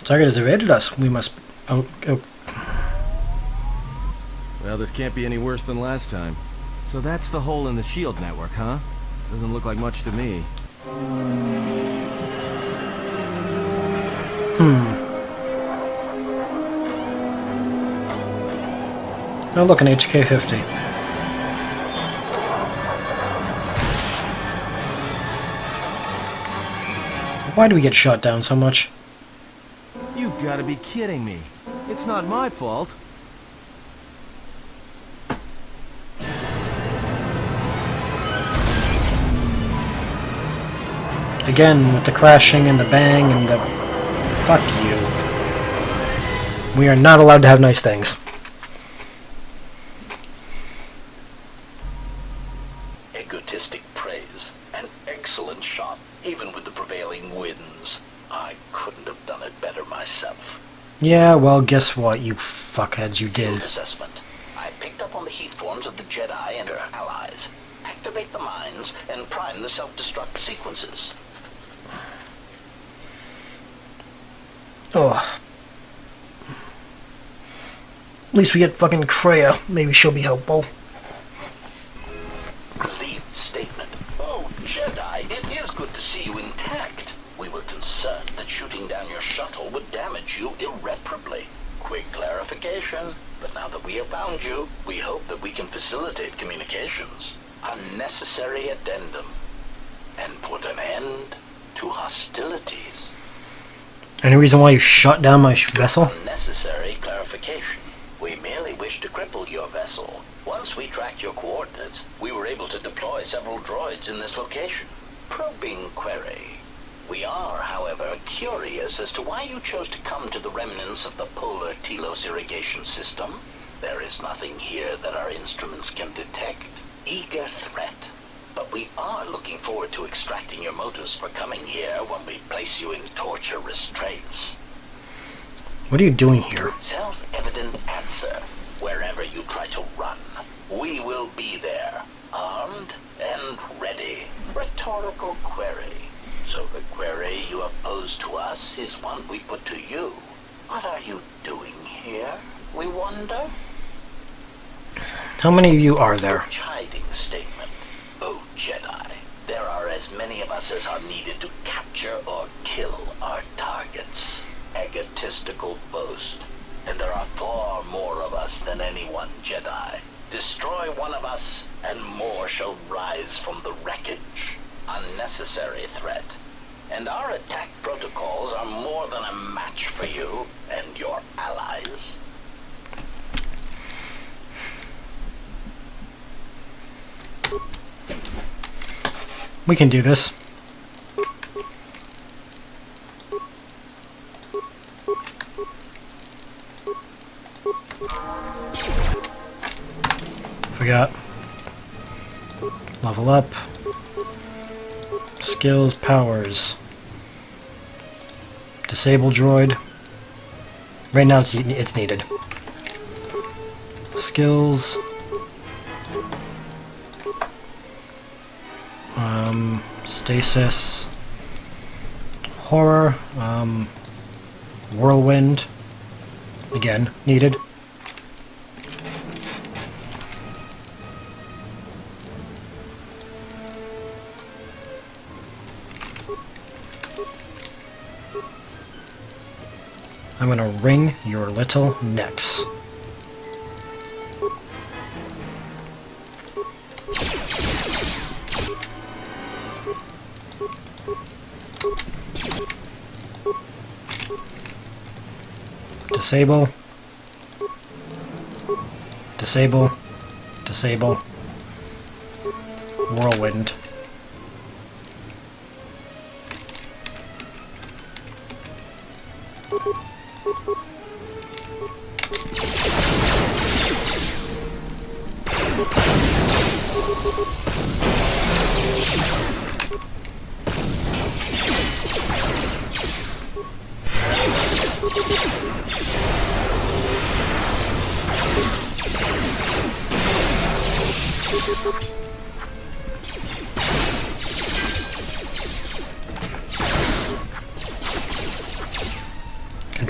Target has evaded us. We must... Oh. Well, this can't be any worse than last time. So that's the hole in the shield network, huh? Doesn't look like much to me. Oh, look, an HK-50. Why do we get shot down so much? You've got to be kidding me. It's not my fault. Again, with the crashing and the bang and the... Fuck you. We are not allowed to have nice things. Egotistic praise. An excellent shot, even with the prevailing winds. I couldn't have done it better myself. Yeah, well, guess what, you fuckheads, you did. Assessment. I picked up on the heat forms of the Jedi and their allies. Activate the mines and prime the self-destruct sequences. Oh. At least we get fucking Kreia. Maybe she'll be helpful. Received statement. Oh, Jedi, it is good to see you intact. We were concerned that shooting down your shuttle would damage you irreparably. Quick clarification. But now that we have found you, we hope that we can facilitate communications. Unnecessary addendum. And put an end to hostilities. Any reason why you shot down my vessel? Unnecessary clarification. We merely wish to cripple your vessel. Once we tracked your coordinates, we were able to deploy several droids in this location. Probing query. We are, however, curious as to why you chose to come to the remnants of the polar Telos irrigation system. There is nothing here that our instruments can detect. Eager threat. But we are looking forward to extracting your motives for coming here when we place you in torture restraints. What are you doing here? Self-evident answer. Wherever you try to run, we will be there, armed and ready. Rhetorical query. So the query you have posed to us is one we put to you. What are you doing here, we wonder? How many of you are there? Chiding statement. Oh, Jedi, there are as many of us as are needed to capture or kill our targets. Egotistical boast. And there are far more of us than any one Jedi. Destroy one of us, and more shall rise from the wreckage. Unnecessary threat. And our attack protocols are more than a match for you and your allies. We can do this. Forgot. Level up. Skills, powers. Disable droid. Right now it's needed. Skills. Stasis. Horror. Whirlwind. Again, needed. I'm gonna wring your little necks. Disable. Disable. Disable. Whirlwind.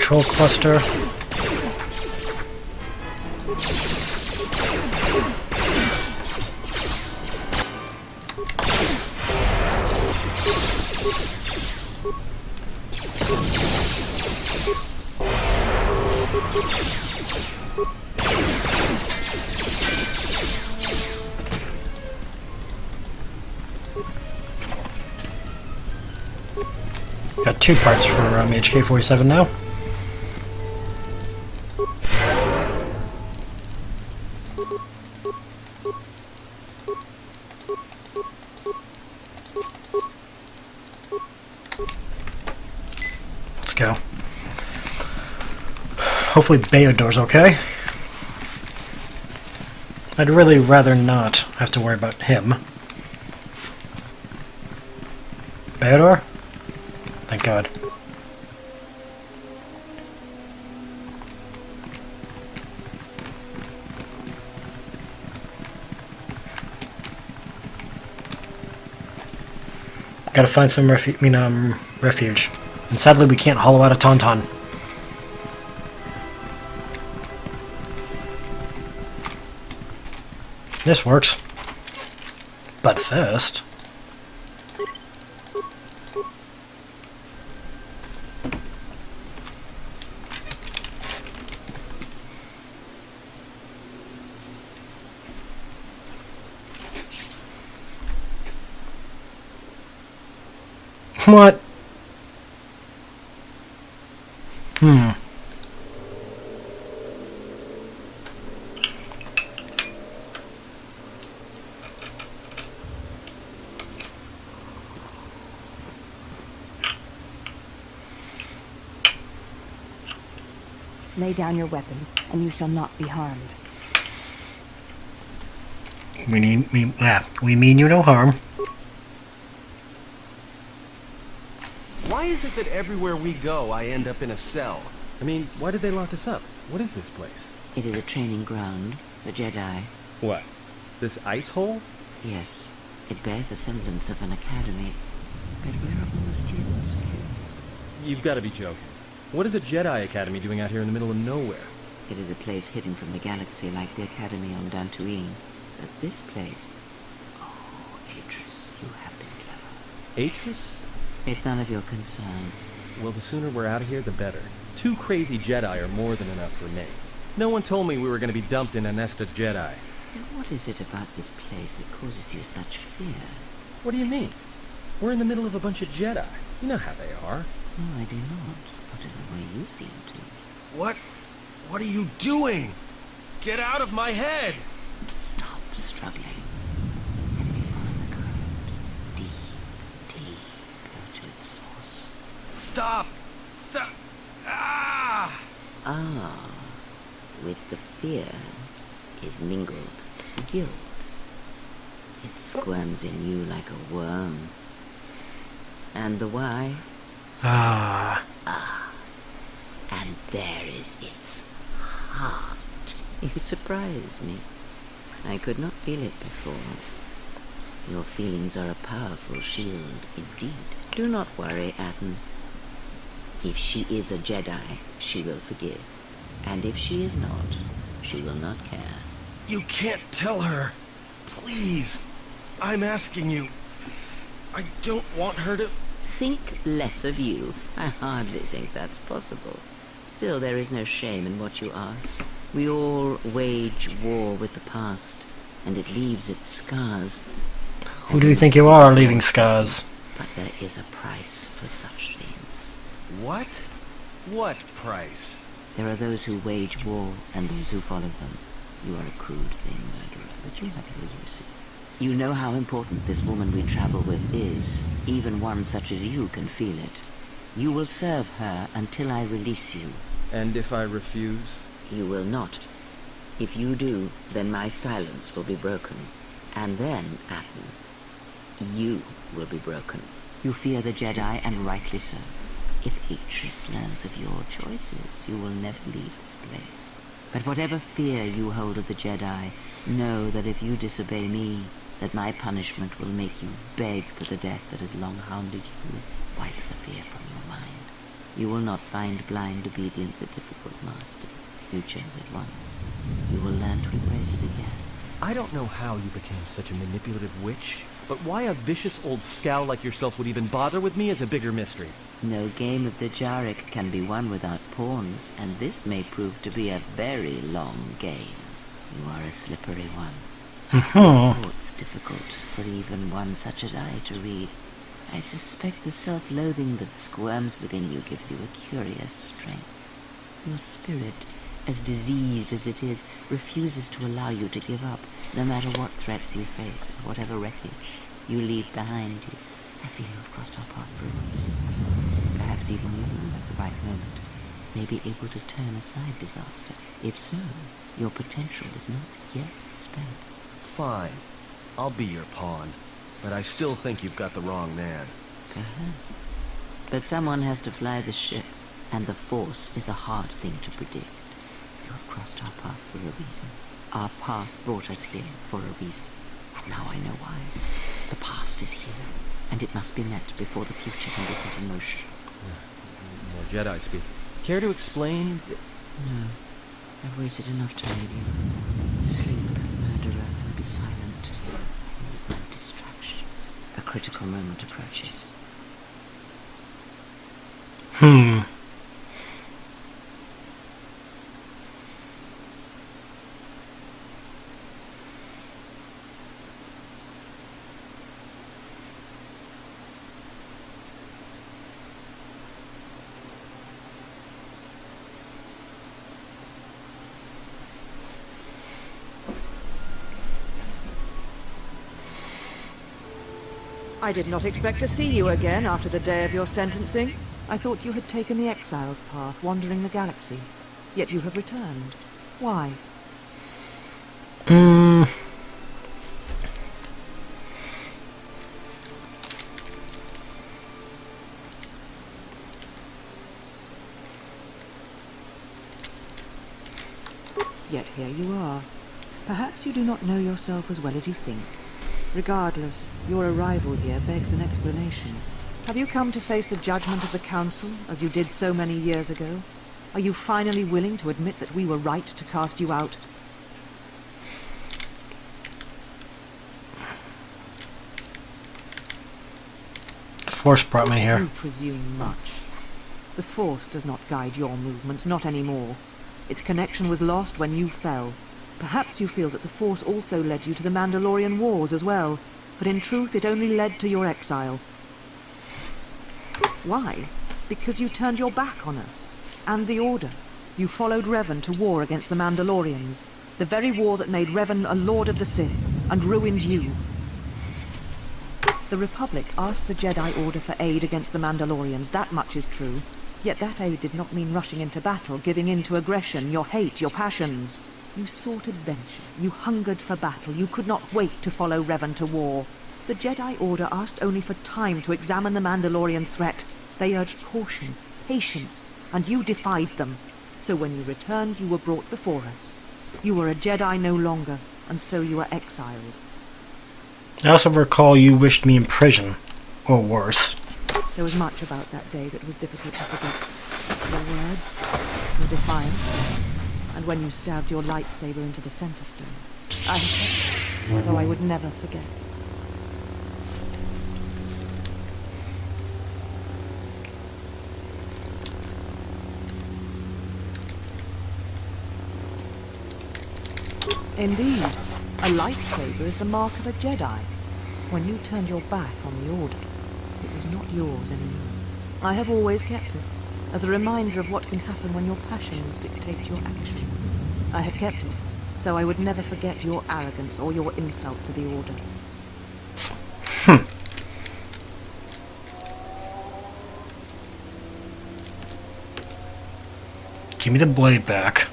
control cluster. Got 2 parts for HK-47 now. Let's go. Hopefully Beodor's okay. I'd really rather not have to worry about him. Beodor? Thank God. Gotta find some refuge. And sadly we can't hollow out a Tauntaun. This works. But first... What? Lay down your weapons, and you shall not be harmed. We mean you no harm. Why is it that everywhere we go, I end up in a cell? I mean, why did they lock us up? What is this place? It is a training ground for Jedi. What? This ice hole? Yes, it bears the semblance of an academy. But where are all the students? You've got to be joking. What is a Jedi Academy doing out here in the middle of nowhere? It is a place hidden from the galaxy like the academy on Dantooine. But this place... Oh, Atris, you have been clever. Atris? It's none of your concern. Well, the sooner we're out of here, the better. 2 crazy Jedi are more than enough for me. No one told me we were going to be dumped in a nest of Jedi. And what is it about this place that causes you such fear? What do you mean? We're in the middle of a bunch of Jedi. You know how they are. No, I do not. Not in the way you seem to. What? What are you doing? Get out of my head! Stop struggling. Let me follow the current. Deep, go to its source. Stop! Stop! Ah! Ah, with the fear is mingled guilt. It squirms in you like a worm. And the why? Ah. And there is its heart. You surprise me. I could not feel it before. Your feelings are a powerful shield indeed. Do not worry, Atten. If she is a Jedi, she will forgive. And if she is not, she will not care. You can't tell her. Please. I'm asking you. I don't want her to... Think less of you. I hardly think that's possible. Still, there is no shame in what you ask. We all wage war with the past, and it leaves its scars. Who do you think you are, leaving scars? But there is a price for such things. What? What price? There are those who wage war, and those who follow them. You are a crude thing, murderer, but you have your uses. You know how important this woman we travel with is. Even one such as you can feel it. You will serve her until I release you. And if I refuse? You will not. If you do, then my silence will be broken. And then, Atten, you will be broken. You fear the Jedi, and rightly so. If Atris learns of your choices, you will never leave this place. But whatever fear you hold of the Jedi, know that if you disobey me, that my punishment will make you beg for the death that has long hounded you. Wipe the fear from your mind. You will not find blind obedience a difficult master. You chose it once. You will learn to embrace it again. I don't know how you became such a manipulative witch, but why a vicious old scowl like yourself would even bother with me is a bigger mystery. No game of the Jarek can be won without pawns, and this may prove to be a very long game. You are a slippery one. Thoughts difficult for even one such as I to read. I suspect the self-loathing that squirms within you gives you a curious strength. Your spirit, as diseased as it is, refuses to allow you to give up, no matter what threats you face, whatever wreckage you leave behind you. I feel you have crossed our path for once. Perhaps even you, at the right moment, may be able to turn aside disaster. If so, your potential is not yet spent. Fine. I'll be your pawn. But I still think you've got the wrong man. Perhaps. But someone has to fly the ship, and the Force is a hard thing to predict. You have crossed our path for a reason. Our path brought us here for a reason. And now I know why. The past is here, and it must be met before the future can be set in motion. More Jedi speak. Care to explain? No. I've wasted enough time with you. Sleep, murderer, and be silent. I need no distractions. A critical moment approaches. I did not expect to see you again after the day of your sentencing. I thought you had taken the Exile's path, wandering the galaxy. Yet you have returned. Why? Yet here you are. Perhaps you do not know yourself as well as you think. Regardless, your arrival here begs an explanation. Have you come to face the judgment of the Council, as you did so many years ago? Are you finally willing to admit that we were right to cast you out? Force brought me here. You presume much. The Force does not guide your movements, not anymore. Its connection was lost when you fell. Perhaps you feel that the Force also led you to the Mandalorian Wars as well, but in truth it only led to your exile. Why? Because you turned your back on us, and the Order. You followed Revan to war against the Mandalorians, the very war that made Revan a Lord of the Sith, and ruined you. The Republic asked the Jedi Order for aid against the Mandalorians, that much is true. Yet that aid did not mean rushing into battle, giving in to aggression, your hate, your passions. You sought adventure, you hungered for battle, you could not wait to follow Revan to war. The Jedi Order asked only for time to examine the Mandalorian threat. They urged caution, patience, and you defied them. So when you returned, you were brought before us. You were a Jedi no longer, and so you were exiled. I also recall you wished me in prison, or worse. There was much about that day that was difficult to forget. Your words, your defiance, and when you stabbed your lightsaber into the center stone. I have kept it, so I would never forget. Indeed, a lightsaber is the mark of a Jedi. When you turned your back on the Order, it was not yours anymore. I have always kept it, as a reminder of what can happen when your passions dictate your actions. I have kept it, so I would never forget your arrogance or your insult to the Order. Give me the blade back.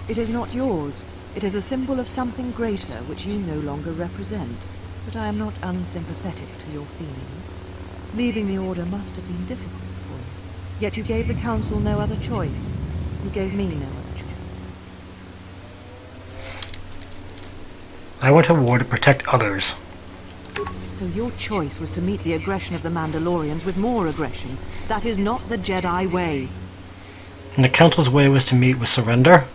It is not yours. It is a symbol of something greater which you no longer represent. But I am not unsympathetic to your feelings. Leaving the Order must have been difficult for you. Yet you gave the Council no other choice. You gave me no other choice. I went to war to protect others. So your choice was to meet the aggression of the Mandalorians with more aggression. That is not the Jedi way. And the Council's way was to meet with surrender?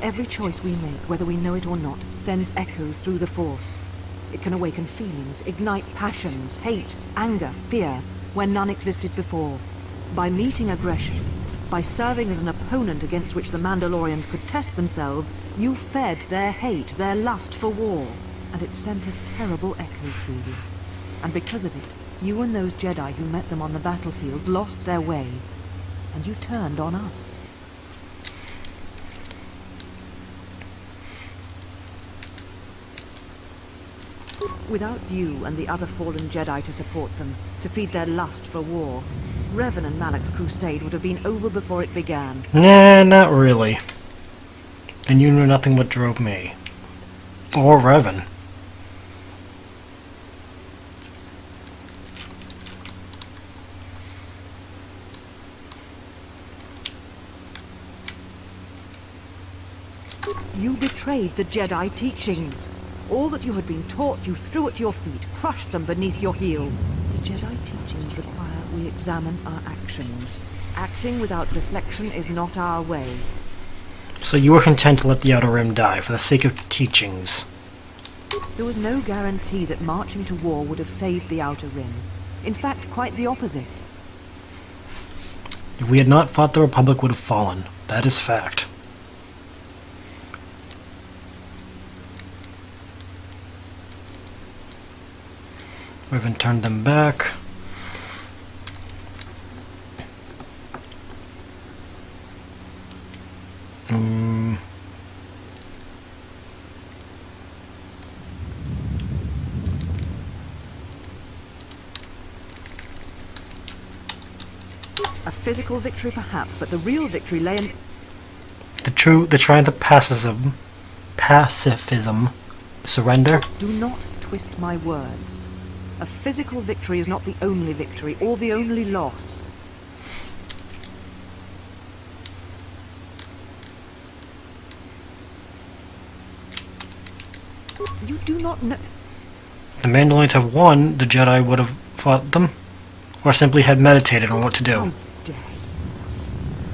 Every choice we make, whether we know it or not, sends echoes through the Force. It can awaken feelings, ignite passions, hate, anger, fear, where none existed before. By meeting aggression, by serving as an opponent against which the Mandalorians could test themselves, you fed their hate, their lust for war, and it sent a terrible echo through you. And because of it, you and those Jedi who met them on the battlefield lost their way, and you turned on us. Without you and the other fallen Jedi to support them, to feed their lust for war, Revan and Malak's crusade would have been over before it began. Nah, not really. And you knew nothing what drove me. Or Revan. You betrayed the Jedi teachings. All that you had been taught, you threw at your feet, crushed them beneath your heel. The Jedi teachings require we examine our actions. Acting without reflection is not our way. So you were content to let the Outer Rim die for the sake of teachings. There was no guarantee that marching to war would have saved the Outer Rim. In fact, quite the opposite. If we had not fought, the Republic would have fallen. That is fact. Revan turned them back. A physical victory perhaps, but the real victory lay in... The triumph of pacifism. Surrender? Do not twist my words. A physical victory is not the only victory, or the only loss. You do not know... The Mandalorians have won, the Jedi would have fought them, or simply had meditated on what to do. How dare you.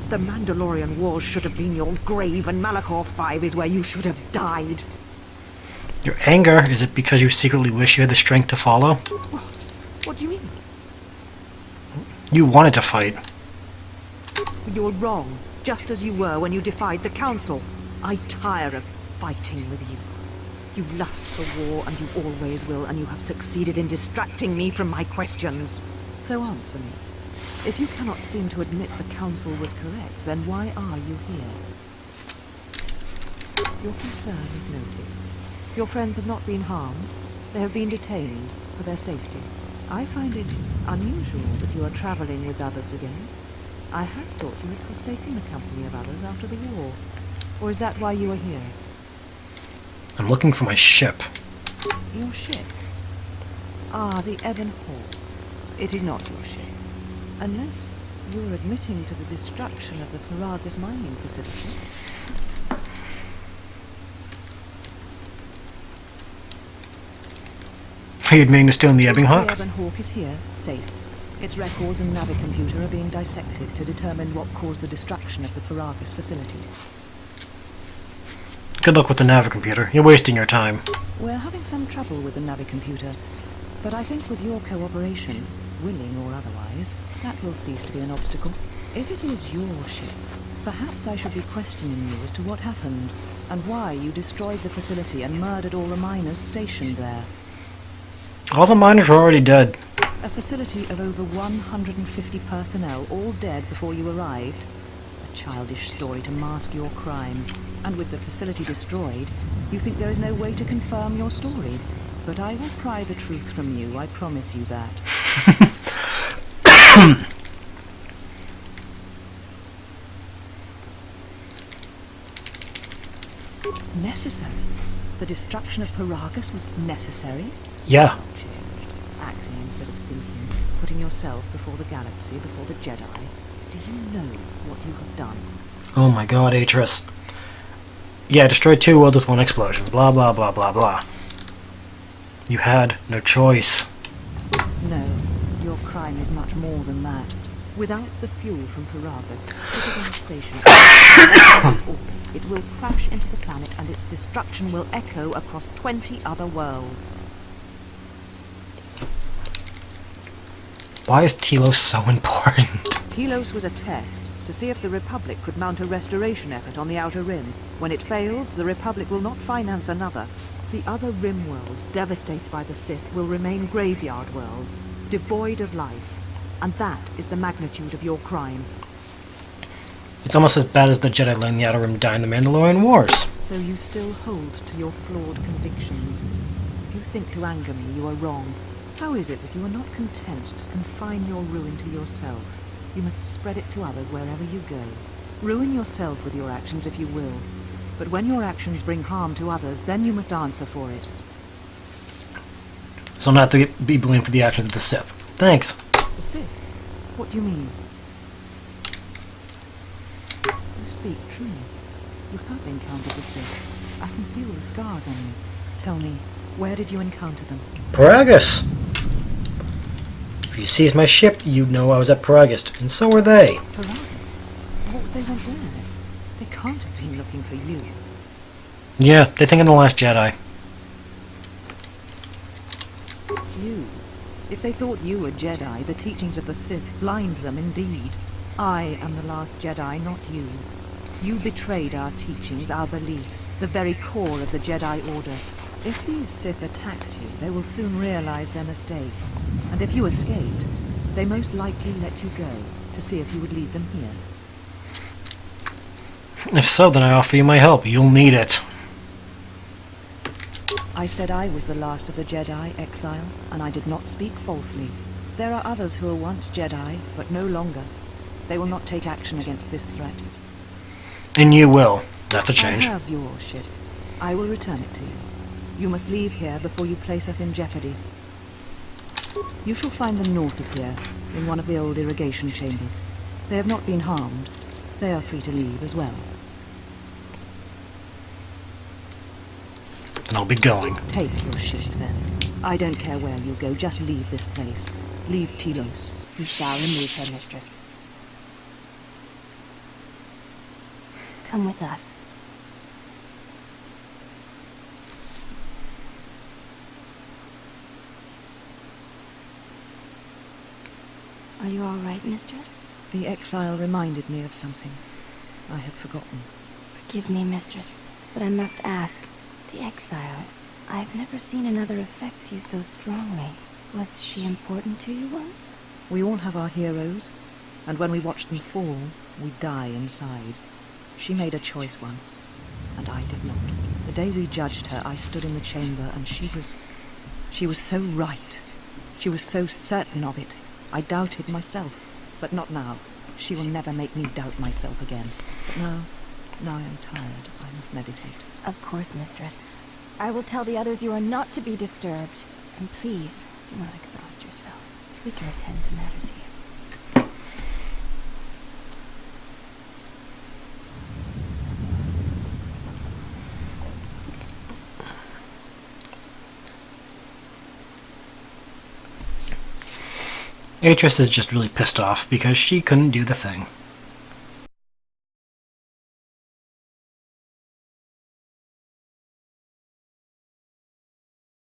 The Mandalorian Wars should have been your grave, and Malachor 5 is where you should have died. Your anger, is it because you secretly wish you had the strength to follow? What do you mean? You wanted to fight. You were wrong, just as you were when you defied the Council. I tire of fighting with you. You lust for war, and you always will, and you have succeeded in distracting me from my questions. So answer me. If you cannot seem to admit the Council was correct, then why are you here? Your concern is noted. Your friends have not been harmed. They have been detained for their safety. I find it unusual that you are traveling with others again. I had thought you had forsaken the company of others after the war. Or is that why you are here? I'm looking for my ship. Your ship? Ah, the Ebon Hawk. It is not your ship. Unless you are admitting to the destruction of the Paragus mining facility. Are you admitting to stealing the Ebon Hawk? The Ebon Hawk is here, safe. Its records and navicomputer are being dissected to determine what caused the destruction of the Paragus facility. Good luck with the navicomputer. You're wasting your time. We're having some trouble with the navicomputer, but I think with your cooperation, willing or otherwise, that will cease to be an obstacle. If it is your ship, perhaps I should be questioning you as to what happened, and why you destroyed the facility and murdered all the miners stationed there. All the miners were already dead. A facility of over 150 personnel, all dead before you arrived. A childish story to mask your crime. And with the facility destroyed, you think there is no way to confirm your story. But I will pry the truth from you, I promise you that. Necessary? The destruction of Paragus was necessary? Yeah. Acting instead of thinking, putting yourself before the galaxy, before the Jedi. Do you know what you have done? Oh my god, Atris. Yeah, destroyed 2 worlds with 1 explosion. Blah, blah, blah, blah, blah. You had no choice. No, your crime is much more than that. Without the fuel from Paragus, Citadel Station, it will crash into the planet and its destruction will echo across 20 other worlds. Why is Telos so important? Telos was a test to see if the Republic could mount a restoration effort on the Outer Rim. When it fails, the Republic will not finance another. The other Rim worlds, devastated by the Sith, will remain graveyard worlds, devoid of life. And that is the magnitude of your crime. It's almost as bad as the Jedi letting the Outer Rim die in the Mandalorian Wars. So you still hold to your flawed convictions. If you think to anger me, you are wrong. How is it that you are not content to confine your ruin to yourself? You must spread it to others wherever you go. Ruin yourself with your actions if you will. But when your actions bring harm to others, then you must answer for it. So not to be blamed for the actions of the Sith. Thanks. The Sith? What do you mean? You speak truly. You have encountered the Sith. I can feel the scars on you. Tell me, where did you encounter them? Paragus! If you seized my ship, you'd know I was at Paragus, and so were they. Paragus? What would they want there? They can't have been looking for you. Yeah, they think I'm the last Jedi. You? If they thought you were Jedi, the teachings of the Sith blind them indeed. I am the last Jedi, not you. You betrayed our teachings, our beliefs, the very core of the Jedi Order. If these Sith attacked you, they will soon realize their mistake. And if you escaped, they most likely let you go, to see if you would lead them here. If so, then I offer you my help. You'll need it. I said I was the last of the Jedi, Exile, and I did not speak falsely. There are others who were once Jedi, but no longer. They will not take action against this threat. And you will. That's a change. I have your ship. I will return it to you. You must leave here before you place us in jeopardy. You shall find them north of here, in one of the old irrigation chambers. They have not been harmed. They are free to leave as well. And I'll be going. Take your ship, then. I don't care where you go, just leave this place. Leave Telos. We shall remove her, mistress. Come with us. Are you all right, mistress? The Exile reminded me of something. I had forgotten. Forgive me, mistress, but I must ask. The Exile. I've never seen another affect you so strongly. Was she important to you once? We all have our heroes, and when we watch them fall, we die inside. She made a choice once, and I did not. The day we judged her, I stood in the chamber, and she was so right. She was so certain of it. I doubted myself, but not now. She will never make me doubt myself again. But now I am tired. I must meditate. Of course, mistress. I will tell the others you are not to be disturbed. And please, do not exhaust yourself. We can attend to matters here. Atris is just really pissed off because she couldn't do the thing.